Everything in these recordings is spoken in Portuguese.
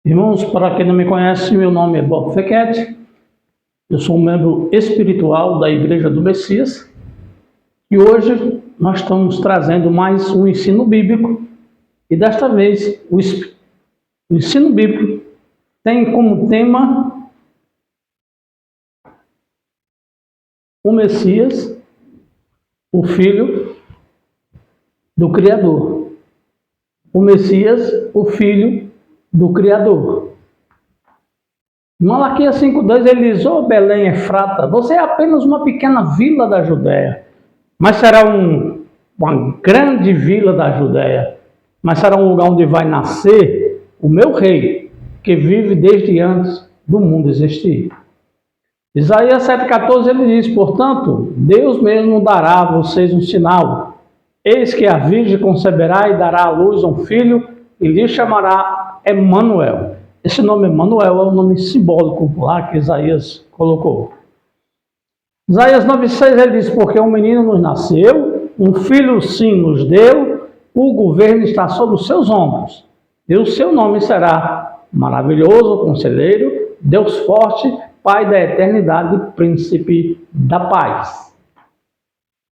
Irmãos, para quem não me conhece, meu nome é Bob Fequete. Eu sou um membro espiritual da Igreja do Messias. E hoje nós estamos trazendo mais um ensino bíblico. E desta vez o ensino bíblico tem como tema o Messias, o Filho do Criador. O Messias, o Filho do Criador. Malaquias 5,2 ele diz: "Ó Belém Efrata, você é apenas uma pequena vila da Judéia, mas será uma grande vila da Judéia, mas será um lugar onde vai nascer o meu rei, que vive desde antes do mundo existir." Isaías 7,14 ele diz: "Portanto, Deus mesmo dará a vocês um sinal. Eis que a virgem conceberá e dará à luz um filho, e lhe chamará Emanuel." Esse nome Emanuel é um nome simbólico lá que Isaías colocou. Isaías 9,6 ele diz: "Porque um menino nos nasceu, um filho sim nos deu, o governo está sobre os seus ombros, e o seu nome será Maravilhoso, Conselheiro, Deus Forte, Pai da Eternidade, Príncipe da Paz."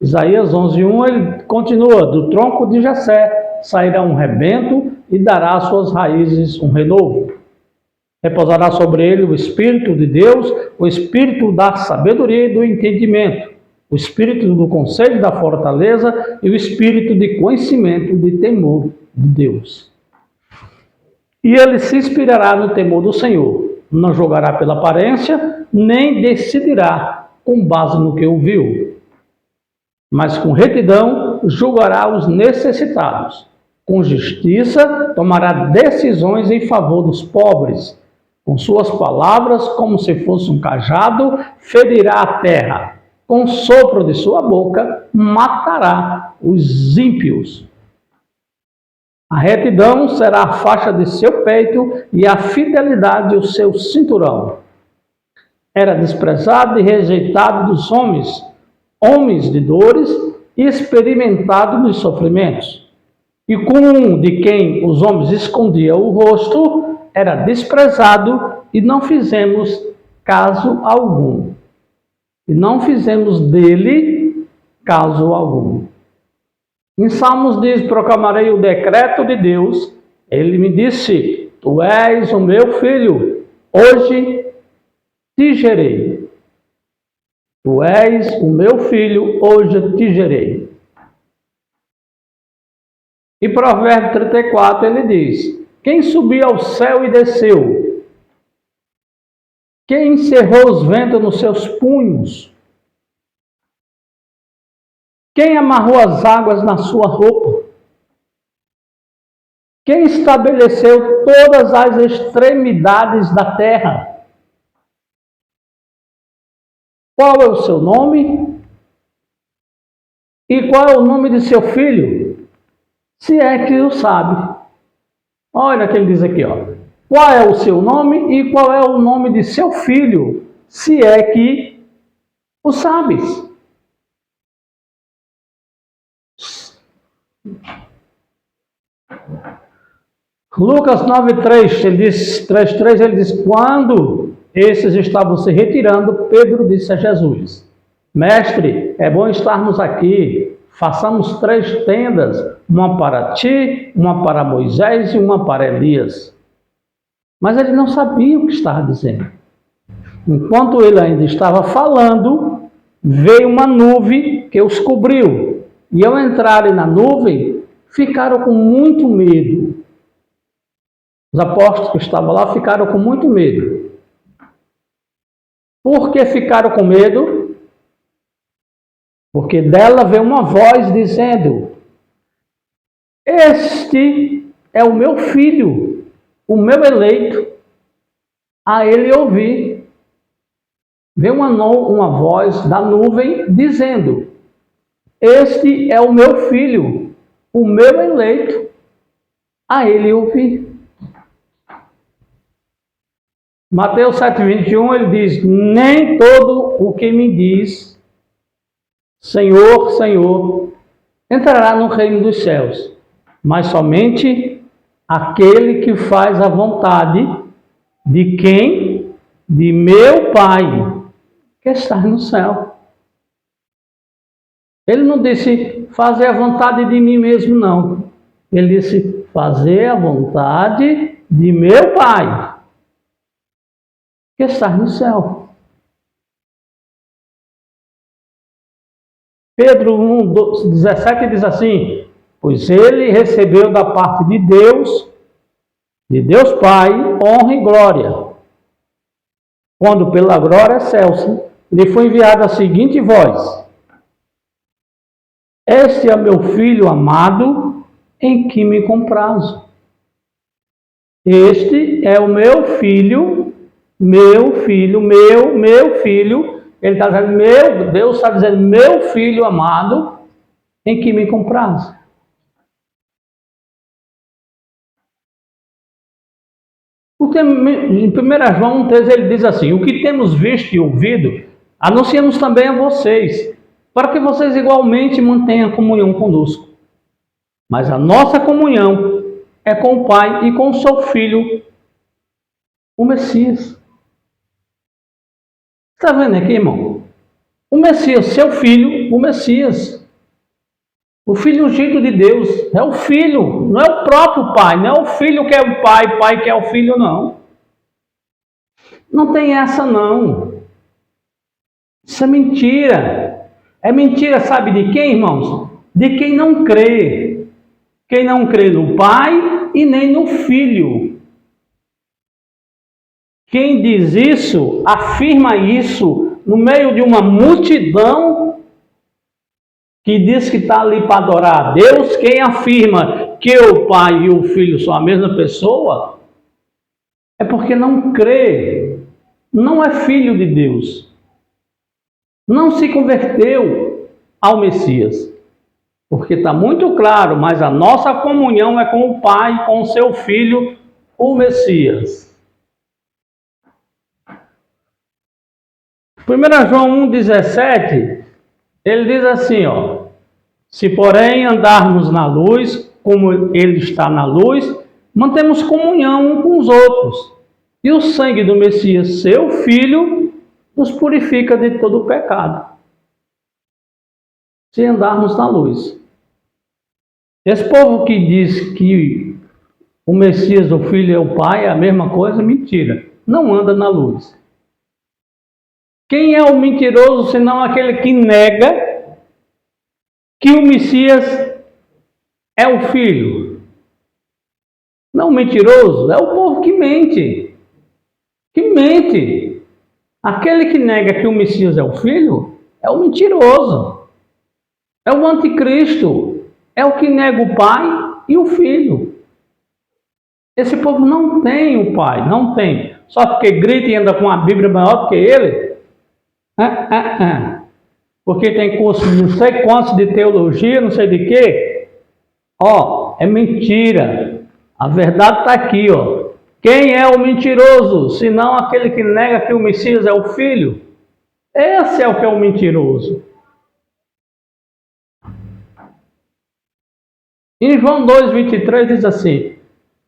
Isaías 11,1 ele continua: "Do tronco de Jessé sairá um rebento e dará às suas raízes um renovo. Repousará sobre ele o Espírito de Deus, o Espírito da sabedoria e do entendimento, o Espírito do conselho e da fortaleza e o Espírito de conhecimento de temor de Deus. E ele se inspirará no temor do Senhor, não julgará pela aparência, nem decidirá com base no que ouviu, mas com retidão julgará os necessitados, com justiça tomará decisões em favor dos pobres. Com suas palavras, como se fosse um cajado, ferirá a terra. Com o sopro de sua boca, matará os ímpios. A retidão será a faixa de seu peito e a fidelidade o seu cinturão. Era desprezado e rejeitado dos homens, homens de dores e experimentado nos sofrimentos. E com um de quem os homens escondiam o rosto, era desprezado e não fizemos caso algum. E não fizemos dele caso algum." Em Salmos diz: "Proclamarei o decreto de Deus. Ele me disse: Tu és o meu filho, hoje te gerei. Tu és o meu filho, hoje te gerei." E Provérbio 34 ele diz: "Quem subiu ao céu e desceu? Quem encerrou os ventos nos seus punhos? Quem amarrou as águas na sua roupa? Quem estabeleceu todas as extremidades da terra? Qual é o seu nome? E qual é o nome de seu filho? Se é que o sabe." Olha o que ele diz aqui, ó. "Qual é o seu nome e qual é o nome de seu filho, se é que o sabes?" Lucas 9,3, ele diz, 3,3, ele diz: "Quando esses estavam se retirando, Pedro disse a Jesus: Mestre, é bom estarmos aqui. Façamos 3 tendas, uma para ti, uma para Moisés e uma para Elias." Mas ele não sabia o que estava dizendo. Enquanto ele ainda estava falando, veio uma nuvem que os cobriu. E ao entrarem na nuvem, ficaram com muito medo. Os apóstolos que estavam lá ficaram com muito medo. Por que ficaram com medo? Porque dela veio uma voz dizendo: "Este é o meu filho, o meu eleito, a ele ouvi." Veio uma voz da nuvem dizendo: "Este é o meu filho, o meu eleito, a ele ouvi." Mateus 7,21 ele diz: "Nem todo o que me diz Senhor, Senhor, entrará no reino dos céus, mas somente aquele que faz a vontade De quem? De meu Pai, que está no céu. Ele não disse fazer a vontade de mim mesmo, não. Ele disse fazer a vontade de meu Pai, que está no céu. Pedro 1:17 diz assim: pois ele recebeu da parte de Deus Pai, honra e glória, quando pela glória excelsa lhe foi enviada a seguinte voz: este é meu filho amado, em que me comprazo. Este é o meu filho. Ele está dizendo, Deus está dizendo, meu filho amado, em que me comprazo. Em 1 João 1,13 ele diz assim: o que temos visto e ouvido, anunciamos também a vocês, para que vocês igualmente mantenham comunhão conosco. Mas a nossa comunhão é com o Pai e com o seu Filho, o Messias. Está vendo aqui, irmão? O Messias, seu filho, o Messias. O filho ungido de Deus é o filho, não é o próprio pai, não é o filho que é o pai que é o filho, não. Não tem essa, não. Isso é mentira. É mentira, sabe de quem, irmãos? De quem não crê. Quem não crê no Pai e nem no Filho. Quem diz isso, afirma isso no meio de uma multidão que diz que está ali para adorar a Deus. Quem afirma que o Pai e o Filho são a mesma pessoa, é porque não crê, não é filho de Deus, não se converteu ao Messias. Porque está muito claro, mas a nossa comunhão é com o Pai, com o seu Filho, o Messias. 1 João 1,17, ele diz assim, ó: se porém andarmos na luz, como ele está na luz, mantemos comunhão uns com os outros. E o sangue do Messias, seu Filho, nos purifica de todo o pecado. Se andarmos na luz. Esse povo que diz que o Messias, o Filho, é o Pai, é a mesma coisa, mentira. Não anda na luz. Quem é o mentiroso, senão aquele que nega que o Messias é o Filho? Não, o mentiroso é o povo que mente. Que mente. Aquele que nega que o Messias é o Filho é o mentiroso. É o anticristo. É o que nega o Pai e o Filho. Esse povo não tem o Pai, não tem. Só porque grita e anda com a Bíblia maior do que ele. Porque tem curso não sei quantos de teologia, não sei de quê. Ó, é mentira. A verdade está aqui, ó. Quem é o mentiroso, senão aquele que nega que o Messias é o Filho? Esse é o que é o mentiroso. Em João 2,23 diz assim: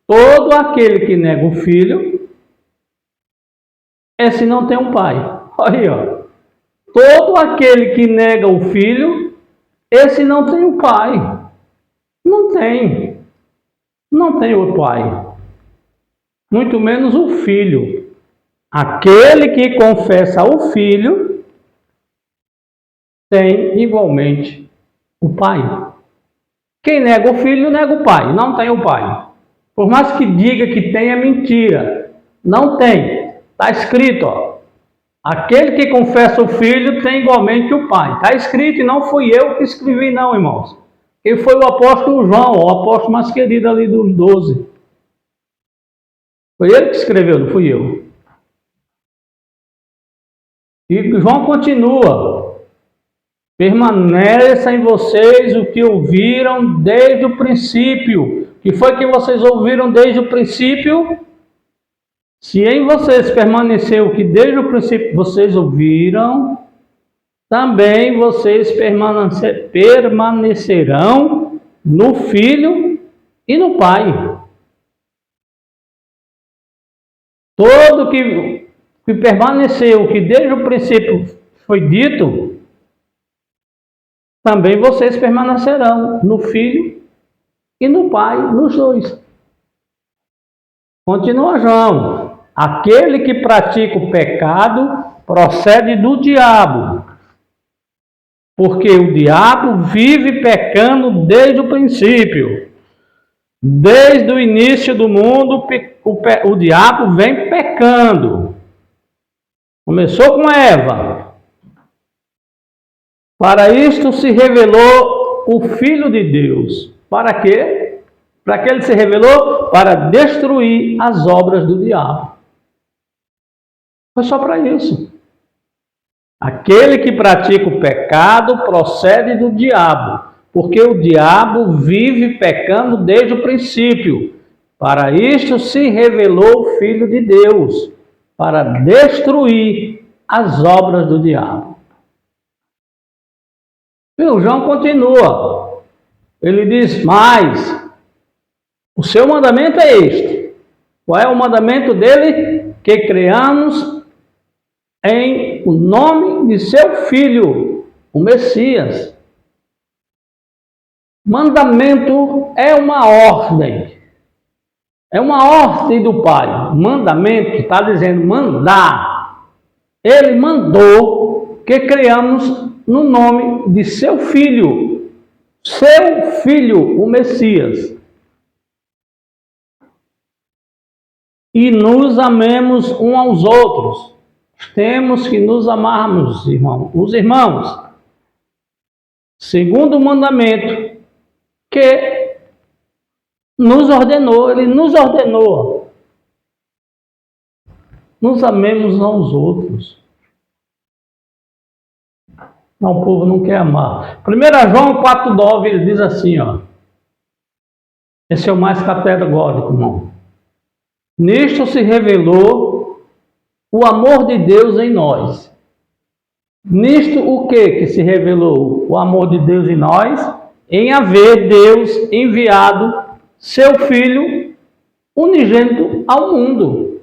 todo aquele que nega o Filho, esse não tem um pai. Olha aí, ó. Todo aquele que nega o Filho, esse não tem o pai. Não tem. Não tem o pai. Muito menos o Filho. Aquele que confessa o Filho, tem igualmente o pai. Quem nega o Filho, nega o Pai. Não tem o Pai. Por mais que diga que tem, é mentira. Não tem. Está escrito, ó. Aquele que confessa o Filho tem igualmente o Pai. Está escrito e não fui eu que escrevi, não, irmãos. Ele foi o apóstolo João, o apóstolo mais querido ali dos 12. Foi ele que escreveu, não fui eu. E João continua: permaneça em vocês o que ouviram desde o princípio. O que foi que vocês ouviram desde o princípio? Se em vocês permaneceu o que desde o princípio vocês ouviram, também vocês permanecerão no Filho e no Pai. Todo que permaneceu, que desde o princípio foi dito, também vocês permanecerão no Filho e no Pai, nos dois. Continua João. Aquele que pratica o pecado procede do diabo, porque o diabo vive pecando desde o princípio. Desde o início do mundo, o diabo vem pecando. Começou com Eva. Para isto se revelou o Filho de Deus. Para quê? Para que ele se revelou? Para destruir as obras do diabo. Foi só para isso. Aquele que pratica o pecado procede do diabo, porque o diabo vive pecando desde o princípio. Para isto se revelou o Filho de Deus, para destruir as obras do diabo. E o João continua. Ele diz, mas o seu mandamento é este. Qual é o mandamento dele? Que creamos em o nome de seu Filho, o Messias. Mandamento é uma ordem. É uma ordem do Pai. Mandamento está dizendo mandar. Ele mandou que creamos no nome de seu Filho. Seu Filho, o Messias. E nos amemos uns aos outros. Temos que nos amarmos, os irmãos, segundo o mandamento que nos ordenou, ele nos ordenou. Nos amemos uns aos outros. Não, o povo não quer amar. 1 João 4,9, ele diz assim, ó. Esse é o mais categórico, irmão. Nisto se revelou o amor de Deus em nós. Nisto o que se revelou? O amor de Deus em nós, em haver Deus enviado seu Filho unigênito ao mundo.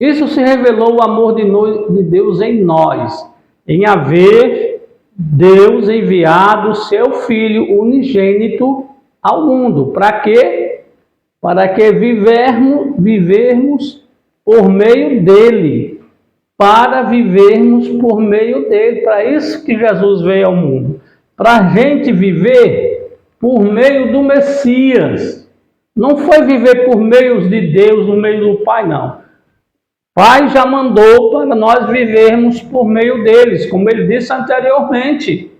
Isso se revelou o amor de Deus em nós, em haver Deus enviado seu Filho unigênito ao mundo. Para quê? Para que vivermos por meio dele. Para vivermos por meio dele. Para isso que Jesus veio ao mundo. Para a gente viver por meio do Messias. Não foi viver por meio de Deus, no meio do Pai, não. Pai já mandou para nós vivermos por meio deles, como ele disse anteriormente.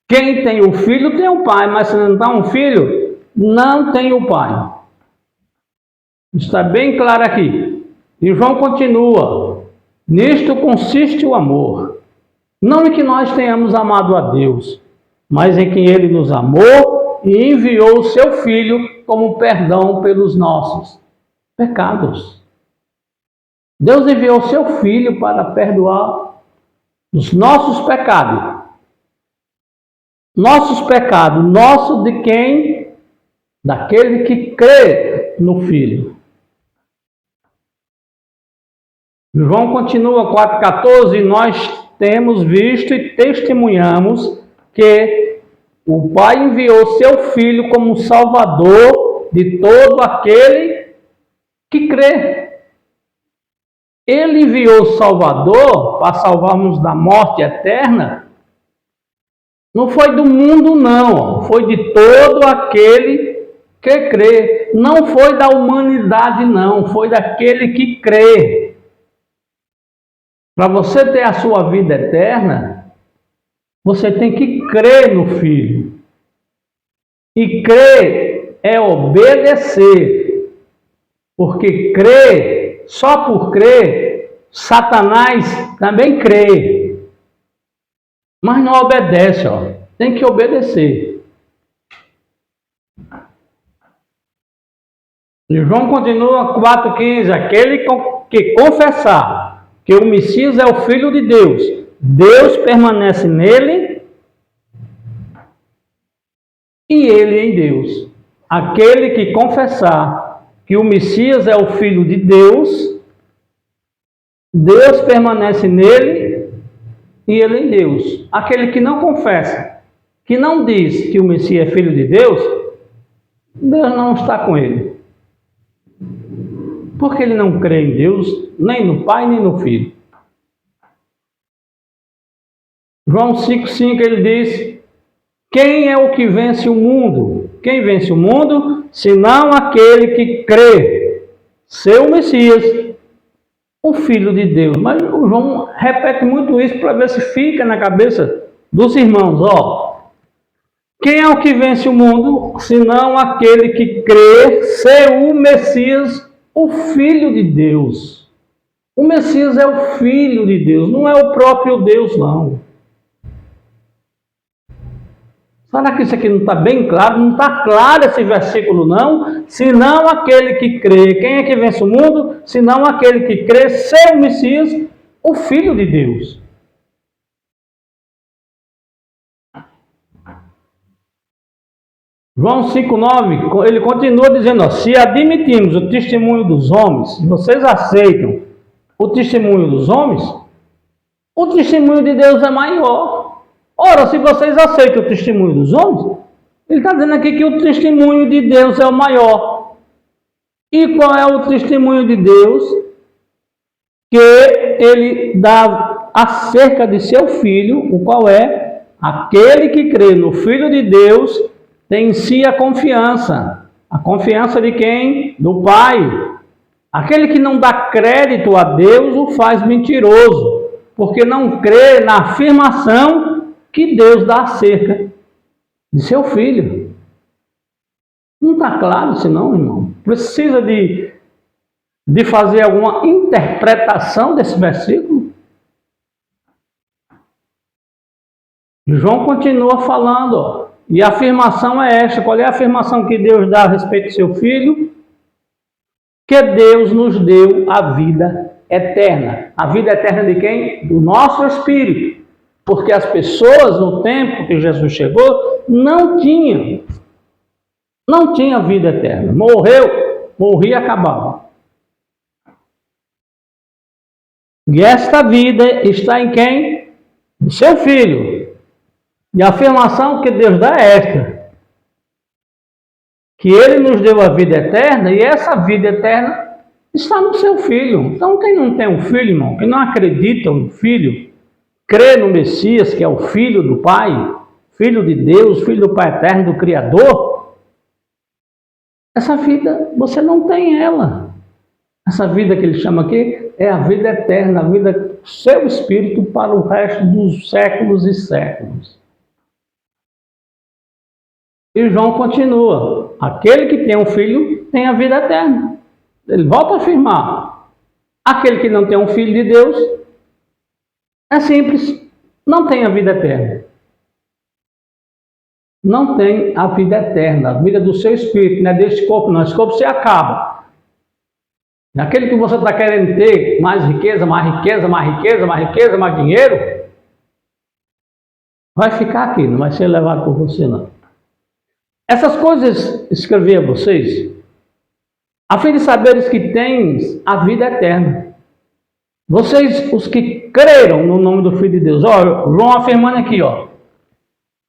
Quem tem o filho tem o pai, mas se não tem um filho, não tem o pai. Está bem claro aqui. E João continua. Nisto consiste o amor. Não em que nós tenhamos amado a Deus, mas em que ele nos amou e enviou o seu Filho como perdão pelos nossos pecados. Deus enviou o seu Filho para perdoar os nossos pecados. Nossos pecados, nosso de quem? Daquele que crê no Filho. João continua 4,14, nós temos visto e testemunhamos que o Pai enviou seu Filho como Salvador de todo aquele que crê. Ele enviou o Salvador para salvarmos da morte eterna. Não foi do mundo, não. Foi de todo aquele que crê. Não foi da humanidade, não. Foi daquele que crê. Para você ter a sua vida eterna, você tem que crer no Filho. E crer é obedecer. Porque crer, só por crer, Satanás também crê. Mas não obedece, ó. Tem que obedecer. E João continua 4,15. Aquele que confessar que o Messias é o Filho de Deus, Deus permanece nele e ele em Deus. Aquele que confessar que o Messias é o Filho de Deus, Deus permanece nele e ele em Deus. Aquele que não confessa, que não diz que o Messias é Filho de Deus, Deus não está com ele. Porque ele não crê em Deus, nem no Pai, nem no Filho. João 5,5 ele diz: quem é o que vence o mundo? Quem vence o mundo, senão aquele que crê ser o Messias, o Filho de Deus. Mas o João repete muito isso para ver se fica na cabeça dos irmãos. Quem é o que vence o mundo, senão aquele que crê ser o Messias, o Filho de Deus. O Messias é o Filho de Deus, não é o próprio Deus, não. Será que isso aqui não está bem claro? Não está claro esse versículo, não? Senão aquele que crê. Quem é que vence o mundo? Senão aquele que crê ser o Messias, o Filho de Deus. João 5,9, ele continua dizendo, se admitimos o testemunho dos homens, se vocês aceitam o testemunho dos homens, o testemunho de Deus é maior. Ora, se vocês aceitam o testemunho dos homens, ele está dizendo aqui que o testemunho de Deus é o maior. E qual é o testemunho de Deus? Que ele dá acerca de seu Filho, o qual é aquele que crê no Filho de Deus, tem em si a confiança. A confiança de quem? Do Pai. Aquele que não dá crédito a Deus o faz mentiroso, porque não crê na afirmação que Deus dá acerca de seu Filho. Não está claro isso não, irmão? Precisa de fazer alguma interpretação desse versículo? João continua falando, e a afirmação é esta. Qual é a afirmação que Deus dá a respeito de seu Filho? Que Deus nos deu a vida eterna. A vida eterna de quem? Do nosso Espírito. Porque as pessoas, no tempo que Jesus chegou, não tinham vida eterna. Morria e acabava. E esta vida está em quem? No seu Filho. E a afirmação que Deus dá é esta: que Ele nos deu a vida eterna, e essa vida eterna está no seu Filho. Então, quem não tem um filho, irmão, quem não acredita no Filho, crê no Messias, que é o Filho do Pai, Filho de Deus, Filho do Pai eterno, do Criador, essa vida, você não tem ela. Essa vida que ele chama aqui é a vida eterna, a vida do seu Espírito para o resto dos séculos e séculos. E João continua, aquele que tem um filho tem a vida eterna. Ele volta a afirmar, aquele que não tem um filho de Deus, é simples, não tem a vida eterna. Não tem a vida eterna, a vida do seu espírito, não é deste corpo não, esse corpo se acaba. Aquele que você está querendo ter mais riqueza, mais riqueza, mais riqueza, mais riqueza, mais dinheiro, vai ficar aqui, não vai ser levado por você não. Essas coisas escrevi a vocês, a fim de saberes que tens a vida eterna. Vocês, os que creram no nome do Filho de Deus. João afirmando aqui,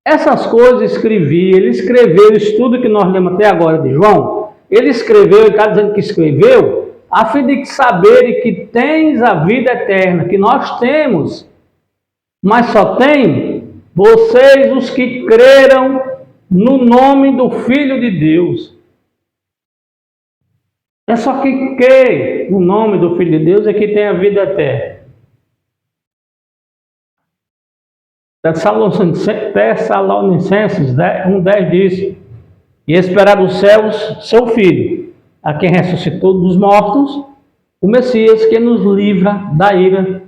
essas coisas escrevi, ele escreveu isso tudo que nós lemos até agora de João. Ele escreveu, ele está dizendo que escreveu, a fim de saberem que tens a vida eterna, que nós temos, mas só tem vocês os que creram no nome do Filho de Deus. É só que crê no nome do Filho de Deus é que tem a vida eterna. Tessalonicenses 1,10 diz: e esperar dos céus seu Filho, a quem ressuscitou dos mortos, o Messias, que nos livra da ira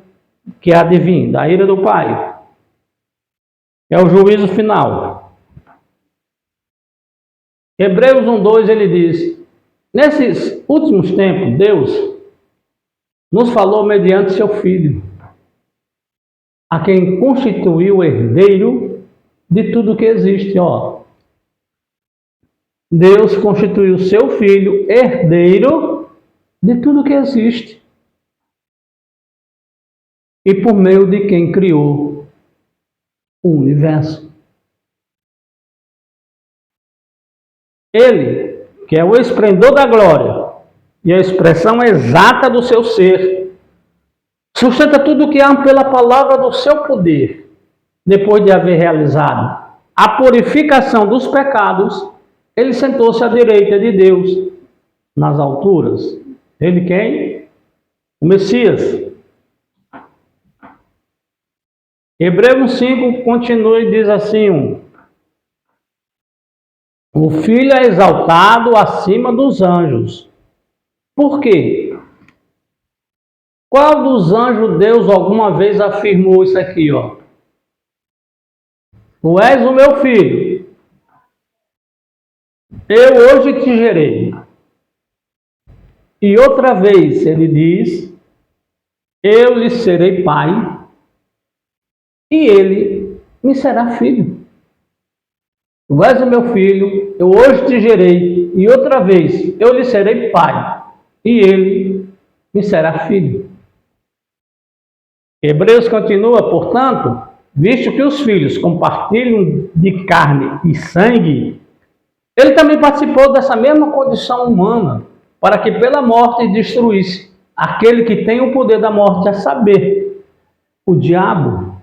que há de vir, da ira do Pai. É o juízo final. Hebreus 1,2 ele diz: nesses últimos tempos, Deus nos falou mediante seu Filho, a quem constituiu o herdeiro de tudo que existe. Deus constituiu seu Filho herdeiro de tudo que existe e por meio de quem criou o universo. Ele, que é o esplendor da glória e a expressão exata do seu ser, sustenta tudo o que há pela palavra do seu poder, depois de haver realizado a purificação dos pecados, ele sentou-se à direita de Deus nas alturas. Ele quem? O Messias. Hebreus 5 continua e diz assim: o Filho é exaltado acima dos anjos. Por quê? Qual dos anjos Deus alguma vez afirmou isso aqui, ó? Tu és o meu filho, eu hoje te gerei. E outra vez ele diz, eu lhe serei pai, e ele me será filho. Tu és o meu filho, eu hoje te gerei, e outra vez eu lhe serei pai, e ele me será filho. Hebreus continua, portanto, visto que os filhos compartilham de carne e sangue, ele também participou dessa mesma condição humana, para que pela morte destruísse aquele que tem o poder da morte, a saber, o diabo.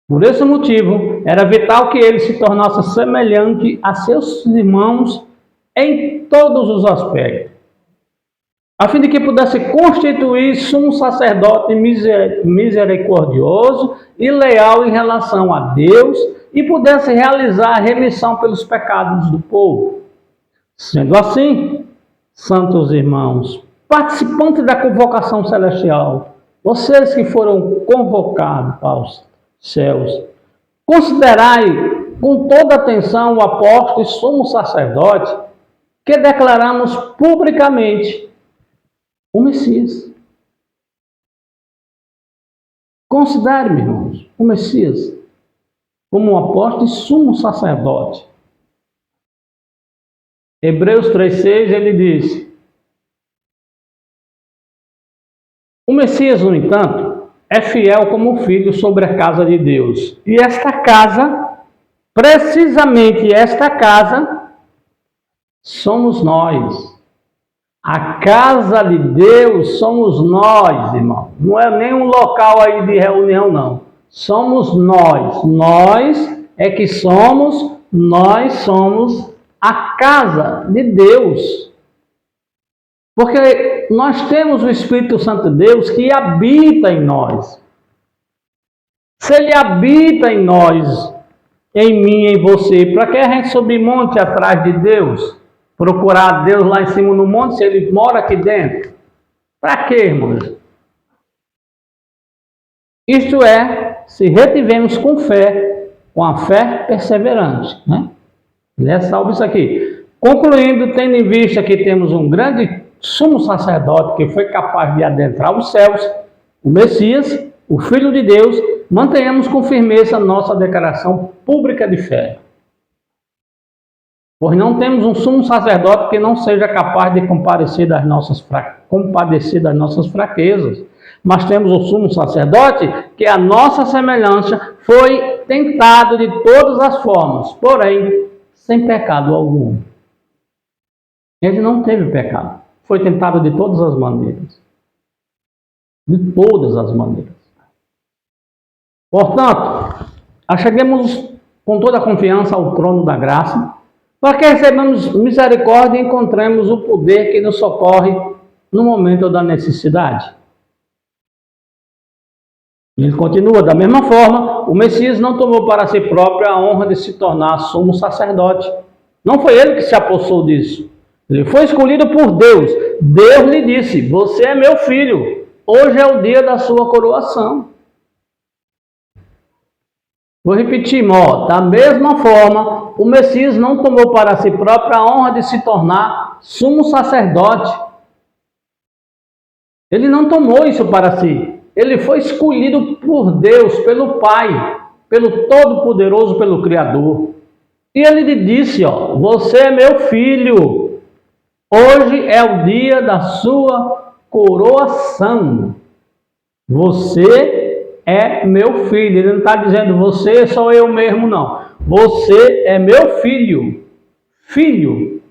Por esse motivo, era vital que ele se tornasse semelhante a seus irmãos em todos os aspectos, a fim de que pudesse constituir sumo sacerdote misericordioso e leal em relação a Deus e pudesse realizar a remissão pelos pecados do povo. Sendo assim, santos irmãos, participantes da convocação celestial, vocês que foram convocados para os céus, considerai com toda atenção o apóstolo e sumo sacerdote que declaramos publicamente o Messias. Considere, meus irmãos, o Messias como um apóstolo e sumo sacerdote. Hebreus 3,6 ele diz: o Messias, no entanto, é fiel como filho sobre a casa de Deus. E esta casa, precisamente esta casa, somos nós. A casa de Deus somos nós, irmão. Não é nem um local aí de reunião, não. Somos nós. Nós é que somos, nós somos a casa de Deus. Porque nós temos o Espírito Santo de Deus que habita em nós. Se ele habita em nós, em mim, em você, para que a gente subir monte atrás de Deus? Procurar Deus lá em cima no monte, se ele mora aqui dentro? Para quê, irmãos? Isto é, se retivemos com fé, com a fé perseverante, né? Ressalva isso aqui. Concluindo, tendo em vista que temos um grande sumo sacerdote que foi capaz de adentrar os céus, o Messias, o Filho de Deus, mantenhamos com firmeza nossa declaração pública de fé. Pois não temos um sumo sacerdote que não seja capaz de compadecer das nossas fraquezas, mas temos um sumo sacerdote que a nossa semelhança foi tentado de todas as formas, porém sem pecado algum. Ele não teve pecado, foi tentado de todas as maneiras. De todas as maneiras. Portanto, acheguemos com toda a confiança ao trono da graça, para que recebamos misericórdia e encontremos o poder que nos socorre no momento da necessidade. Ele continua, da mesma forma, o Messias não tomou para si próprio a honra de se tornar sumo sacerdote. Não foi ele que se apossou disso. Ele foi escolhido por Deus. Deus lhe disse: você é meu filho, hoje é o dia da sua coroação. Vou repetir, irmão, da mesma forma, o Messias não tomou para si próprio a honra de se tornar sumo sacerdote. Ele não tomou isso para si. Ele foi escolhido por Deus, pelo Pai, pelo Todo-Poderoso, pelo Criador. E ele lhe disse, você é meu filho, hoje é o dia da sua coroação. Você é meu filho. Ele não está dizendo, você sou eu mesmo, não. Você é meu filho. Filho.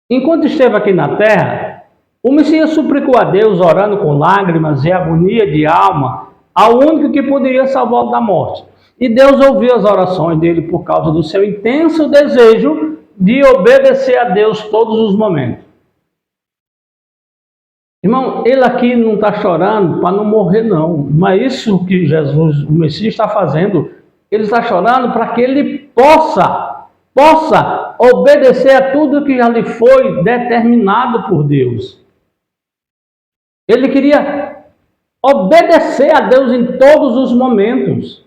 Enquanto esteve aqui na terra, o Messias suplicou a Deus, orando com lágrimas e agonia de alma, ao único que poderia salvá-lo da morte. E Deus ouviu as orações dele por causa do seu intenso desejo de obedecer a Deus todos os momentos. Irmão, ele aqui não está chorando para não morrer, não. Mas isso que Jesus, o Messias, está fazendo, ele está chorando para que ele possa obedecer a tudo que já lhe foi determinado por Deus. Ele queria obedecer a Deus em todos os momentos.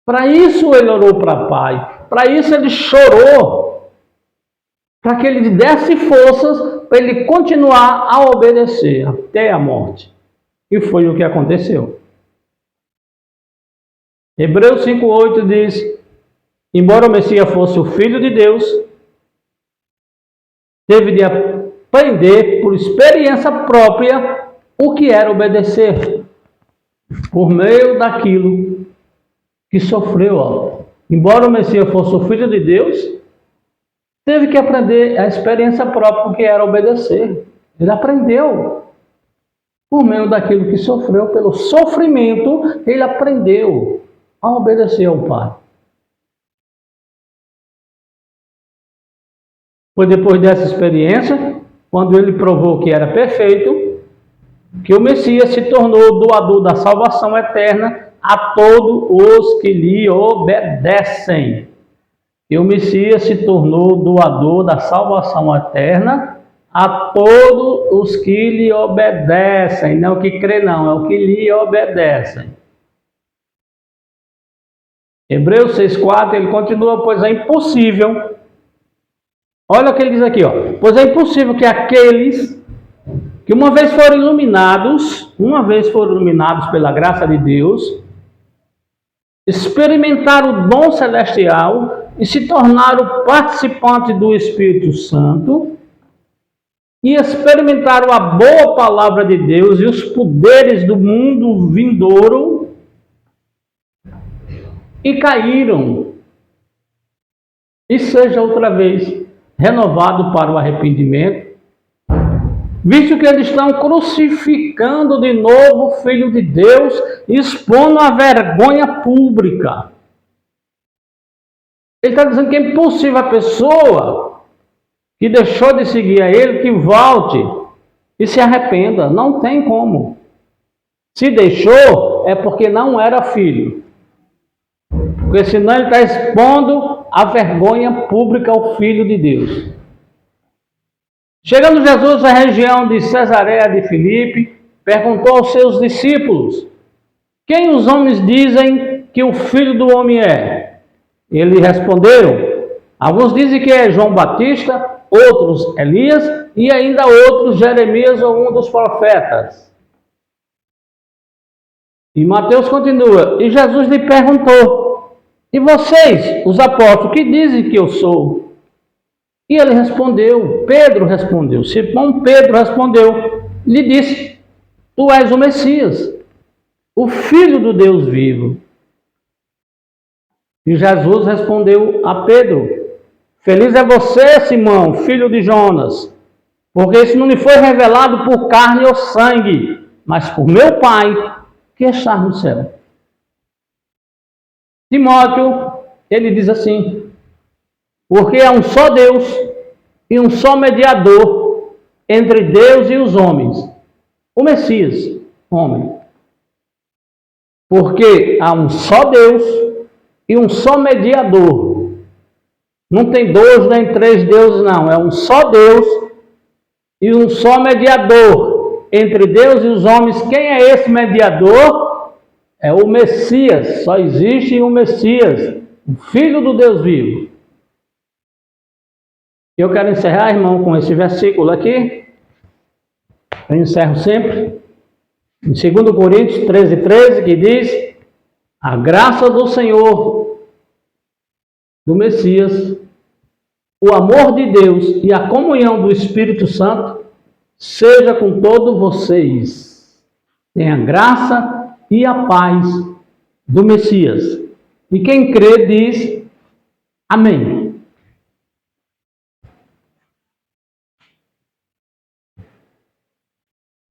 Para isso ele orou para o Pai. Para isso ele chorou. Para que ele desse forças para ele continuar a obedecer até a morte. E foi o que aconteceu. Hebreus 5,8 diz: embora o Messias fosse o Filho de Deus, teve de aprender por experiência própria o que era obedecer, por meio daquilo que sofreu. Embora o Messias fosse o Filho de Deus, teve que aprender a experiência própria o que era obedecer. Ele aprendeu por meio daquilo que sofreu, pelo sofrimento, ele aprendeu a obedecer ao Pai. Foi depois dessa experiência, quando ele provou que era perfeito, que o Messias se tornou doador da salvação eterna a todos os que lhe obedecem. E o Messias se tornou doador da salvação eterna a todos os que lhe obedecem. Não é o que crê, não, é o que lhe obedecem. Hebreus 6,4, ele continua, pois é impossível. Olha o que ele diz aqui, pois é impossível que aqueles que uma vez foram iluminados pela graça de Deus, experimentaram o dom celestial e se tornaram participantes do Espírito Santo e experimentaram a boa palavra de Deus e os poderes do mundo vindouro e caíram, e seja outra vez renovado para o arrependimento, visto que eles estão crucificando de novo o Filho de Deus, expondo a vergonha pública. Ele está dizendo que é impossível a pessoa que deixou de seguir a ele, que volte e se arrependa. Não tem como. Se deixou, é porque não era filho. Porque senão ele está expondo a vergonha pública ao Filho de Deus. Chegando Jesus à região de Cesareia de Filipe, perguntou aos seus discípulos: quem os homens dizem que o Filho do Homem é? Eles responderam: alguns dizem que é João Batista, outros Elias e ainda outros Jeremias ou um dos profetas. E Mateus continua: e Jesus lhe perguntou: e vocês, os apóstolos, que dizem que eu sou? E ele respondeu, Pedro respondeu, Simão Pedro respondeu, lhe disse: tu és o Messias, o Filho do Deus vivo. E Jesus respondeu a Pedro: feliz é você, Simão, filho de Jonas, porque isso não lhe foi revelado por carne ou sangue, mas por meu Pai que está no céu. Timóteo, ele diz assim: porque há um só Deus e um só mediador entre Deus e os homens, o Messias, homem. Porque há um só Deus e um só mediador. Não tem dois nem três deuses, não. É um só Deus e um só mediador entre Deus e os homens. Quem é esse mediador? É o Messias. Só existe um Messias, o Filho do Deus vivo. Eu quero encerrar, irmão, com esse versículo aqui. Eu encerro sempre. Em 2 Coríntios 13, que diz: a graça do Senhor do Messias, o amor de Deus e a comunhão do Espírito Santo seja com todos vocês. Tenha graça e a paz do Messias. E quem crê diz amém.